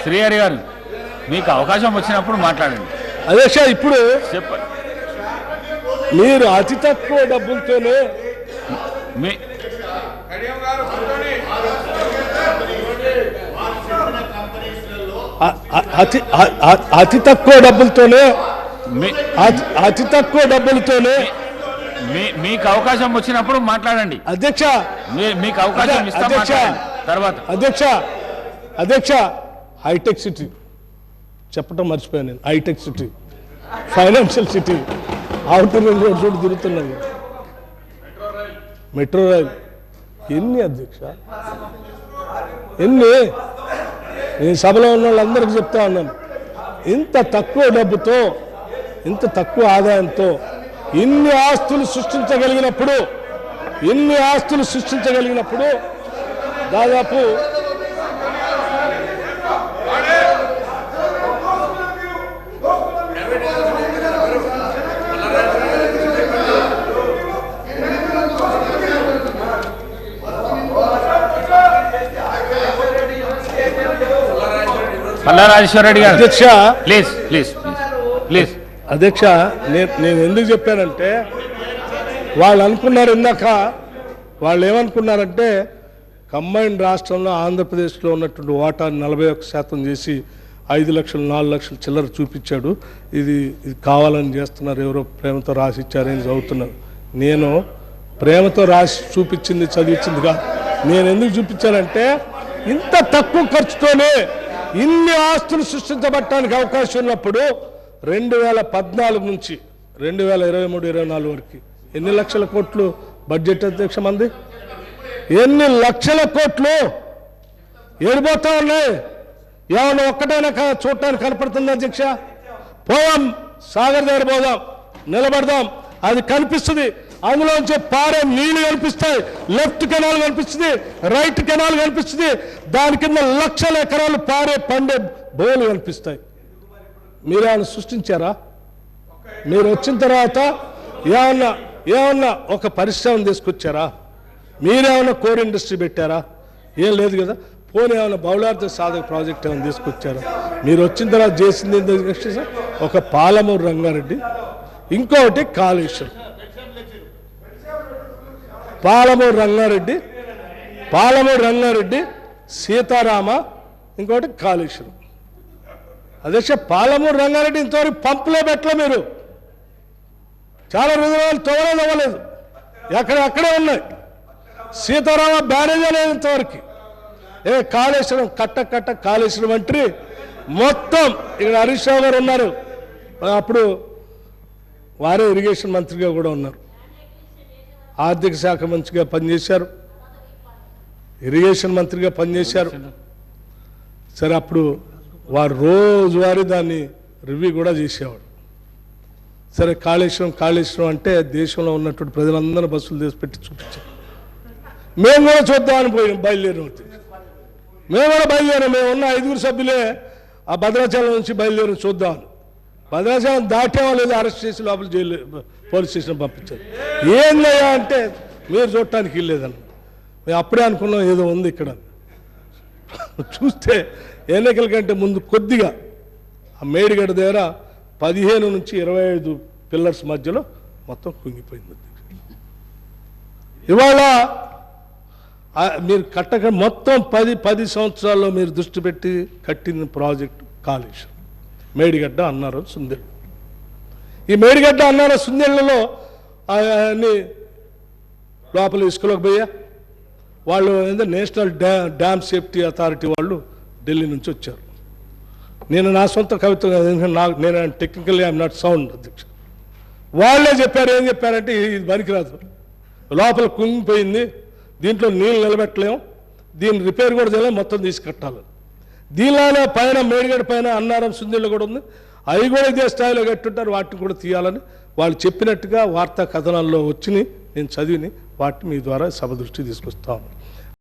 శ్రీహరి గారు మీకు అవకాశం వచ్చినప్పుడు మాట్లాడండి. అధ్యక్ష ఇప్పుడు చెప్పండి. మీరు అతి తక్కువ డబ్బులతోనే అతి తక్కువ డబ్బులతోనే మీకు అవకాశం వచ్చినప్పుడు మాట్లాడండి అధ్యక్ష. మీకు అవకాశం ఇస్తాం తర్వాత. అధ్యక్ష హైటెక్ సిటీ చెప్పటం మర్చిపోయాను నేను. Hitech city, financial city, outer ring road చూడు తిరుగుతున్నాను. మెట్రో రైల్ ఎన్ని అధ్యక్ష, ఎన్ని? నేను సభలో ఉన్న వాళ్ళందరికీ చెప్తా ఉన్నాను, ఇంత తక్కువ డబ్బుతో ఇంత తక్కువ ఆదాయంతో ఇన్ని ఆస్తులు సృష్టించగలిగినప్పుడు దాదాపు పల్లారాజేశ్వర రెడ్డి గారు అధ్యక్ష ప్లీజ్ అధ్యక్ష, నేను ఎందుకు చెప్పానంటే వాళ్ళు అనుకున్నారు ఇందాక, వాళ్ళు ఏమనుకున్నారంటే కంబైన్డ్ రాష్ట్రంలో ఆంధ్రప్రదేశ్లో ఉన్నటువంటి వాటాను 41% చేసి 5 లక్షలు 4 లక్షలు చిల్లర చూపించాడు. ఇది కావాలని చేస్తున్నారు, ఎవరో ప్రేమతో రాసి ఇచ్చారని చదువుతున్నారు. నేను ప్రేమతో రాసి చూపించింది చదివించింది కాదు. నేను ఎందుకు చూపించానంటే ఇంత తక్కువ ఖర్చుతోనే ఇన్ని ఆస్తులు సృష్టించబట్టడానికి అవకాశం ఉన్నప్పుడు 2014 నుంచి 2023-24 వరకు ఎన్ని లక్షల కోట్లు బడ్జెట్ అధ్యక్ష మంది? ఎన్ని లక్షల కోట్లు ఏడిపోతా ఉన్నాయి? ఏమన్నా ఒక్కటైనా చూడటానికి కనపడుతుంది అధ్యక్ష? పోదాం, సాగర్ దగ్గర పోదాం, నిలబడదాం, అది కనిపిస్తుంది. అందులోంచి పారే నీళ్లు కనిపిస్తాయి, లెఫ్ట్ కెనాల్ కనిపిస్తుంది, రైట్ కెనాల్ కనిపిస్తుంది, దాని కింద లక్షల ఎకరాలు పారే పండే బోలు కనిపిస్తాయి. మీరేమన్నా సృష్టించారా? మీరు వచ్చిన తర్వాత ఏమన్నా ఒక పరిశ్రమను తీసుకొచ్చారా? మీరేమన్నా కోర్ ఇండస్ట్రీ పెట్టారా? ఏం లేదు కదా. పోనీ ఏమైనా బహుళార్థ సాధక ప్రాజెక్ట్ ఏమైనా తీసుకొచ్చారా? మీరు వచ్చిన తర్వాత చేసింది ఒక పాలమూరు రంగారెడ్డి, ఇంకొకటి కాళేశ్వరం. పాలమూరు రంగారెడ్డి, సీతారామ, ఇంకోటి కాళేశ్వరం. అధ్యక్ష, పాలమూరు రంగారెడ్డి ఇంతవరకు పంపులే పెట్టలే. మీరు చాలా రోజులు తవ్వలేదు, అక్కడే ఉన్నాయి. సీతారామ బ్యారేజ్ లేదు ఇంతవరకు. కాళేశ్వరం కట్ట కాళేశ్వరం అంటే మొత్తం ఇక్కడ హరీష్ రావు గారు ఉన్నారు, అప్పుడు వారే ఇరిగేషన్ మంత్రిగా కూడా ఉన్నారు, ఆర్థిక శాఖ మంత్రిగా పనిచేశారు, ఇరిగేషన్ మంత్రిగా పనిచేశారు. సరే, అప్పుడు వారు రోజువారీ దాన్ని రివ్యూ కూడా చేసేవాడు. సరే, కాళేశ్వరం అంటే దేశంలో ఉన్నటువంటి ప్రజలందరూ బస్సులు తీసి పెట్టి చూపించారు. మేము కూడా చూద్దామని బయలుదేరాం. మేము ఉన్న 5 సభ్యులే ఆ భద్రాచలం నుంచి బయలుదేరి చూద్దామని. భద్రాచలం దాటేమో లేదు, అరెస్ట్ చేసి లోపల జైలు పోలీస్ స్టేషన్ పంపించారు. ఏందయ్యా అంటే మీరు చూడటానికి వెళ్ళలేదన్న. మేము అప్పుడే అనుకున్నాం ఏదో ఉంది ఇక్కడ. చూస్తే ఎన్నికల కంటే ముందు కొద్దిగా ఆ మేడిగడ్డ దగ్గర 15 నుంచి 25 పిల్లర్స్ మధ్యలో మొత్తం కుంగిపోయింది. ఇవాళ మీరు మొత్తం 10 సంవత్సరాల్లో మీరు దృష్టి పెట్టి కట్టిన ప్రాజెక్టు కాళేశ్వరం, మేడిగడ్డ, అన్నారం, సుందెళ్ళు. ఈ మేడిగడ్డ, అన్నారం, సుందెళ్ళలో అన్ని లోపల ఇసుకలోకి పోయా. వాళ్ళు నేషనల్ డ్యామ్ సేఫ్టీ అథారిటీ వాళ్ళు ఢిల్లీ నుంచి వచ్చారు. నేను నా సొంత కవిత, నేను టెక్నికల్లీ ఐఎమ్ నాట్ సౌండ్ అధ్యక్ష. వాళ్ళే చెప్పారు. ఏం చెప్పారంటే ఇది పనికిరాదు, లోపల కుంగిపోయింది, దీంట్లో నీళ్ళు నిలబెట్టలేము, దీన్ని రిపేర్ కూడా చేయలేము, మొత్తం తీసుకట్టాలి. దీనిలోనే పైన మేడిగడ్డ పైన అన్నారం, సుందెళ్ళు కూడా ఉంది, అవి కూడా ఇదే స్థాయిలో కట్టుంటారు, వాటిని కూడా తీయాలని వాళ్ళు చెప్పినట్టుగా వార్తా కథనాల్లో వచ్చినాయి. నేను చదివిని వాటిని మీ ద్వారా సభ దృష్టి తీసుకొస్తాను.